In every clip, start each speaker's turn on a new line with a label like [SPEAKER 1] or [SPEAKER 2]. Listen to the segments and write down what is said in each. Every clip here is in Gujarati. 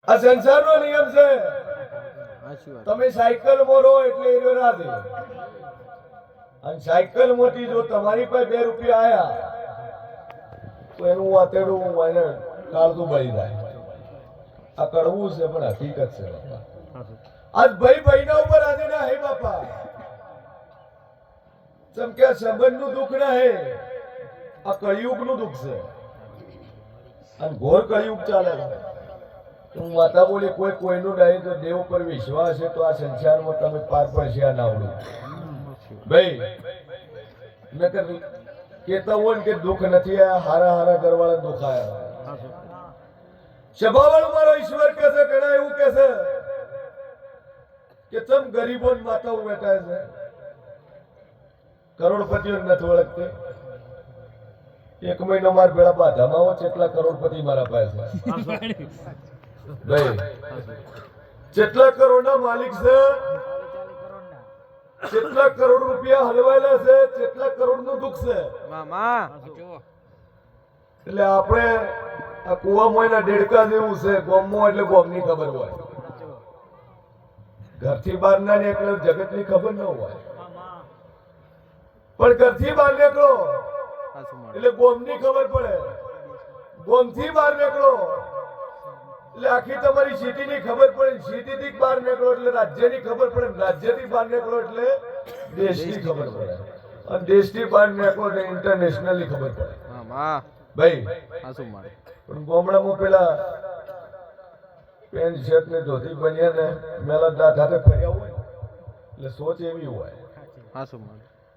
[SPEAKER 1] આ સંસારનો નિયમ છે. તમે સાયકલ મોરો એટલે એ ના દે. અને સાયકલ મોટી જો તમારી પાસે 2 રૂપિયા આયા તો એનું વાતેડું એને કાળતું ભરી જાય. આ કડવું છે પણ હકીકત છે બાપા. આજ ભાઈના ઉપર આજે ના હે બાપા. જેમ કે સંબંધનું દુઃખ ના હે, આ કળિયુગનું દુઃખ છે. અને ઘોર કળિયુગ ચાલે છે. હું માતા બોલી કોઈ કોઈનું નહીં તો દેવ પર વિશ્વાસ છે તો આ સંસારમાં તમે પાર પડશે. આ નાવડું ભાઈ મેં કેતા હોય કે દુઃખ નથી આયા, હારા હારા ઘરવાળા દુઃખ આયા. સભાવાળો મારો ઈશ્વર કે છે, ઘણા એવું કે છે કે તમ ગરીબો માતાઓ બેઠા છે, કરોડપતિઓ નથી ઓળખતી. 1 મહિનો માર પેલા બાધામાં આવો કેટલા કરોડપતિ મારા પાસે ભાઈ, કેટલા કરોડના માલિક છે, કેટલા કરોડ રૂપિયા હલવાયેલા છે, કેટલા કરોડનું દુઃખ છે. એટલે આપણે આ કુવામાંના ડેડકા જેવું છે. ગોમમાં એટલે ગોમની ખબર હોય, ઘરથી બહાર ના નીકળે જગતની ખબર ન હોય. પણ ઘરથી બહાર નીકળો એટલે ગોમની ખબર પડે. ગોમથી બહાર નીકળો એટલે આખી તમારી સિટીની ખબર પડે. સિટીથી બહાર નીકળો એટલે રાજ્યની ખબર પડે. રાજ્યથી બહાર નીકળો એટલે દેશની ખબર પડે. અને દેશથી બહાર નીકળો એટલે ઇન્ટરનેશનલની ખબર પડે. ભાઈ પણ ગામડામાં પેલા પેન્ટ શર્ટ ને ધોતી બન્યા ને મેલા દાંત હાથે ફર્યા હોય એટલે સોચ એવી હોય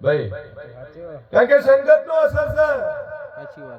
[SPEAKER 1] ભાઈ, કારણ કે સંગત નો અસર છે.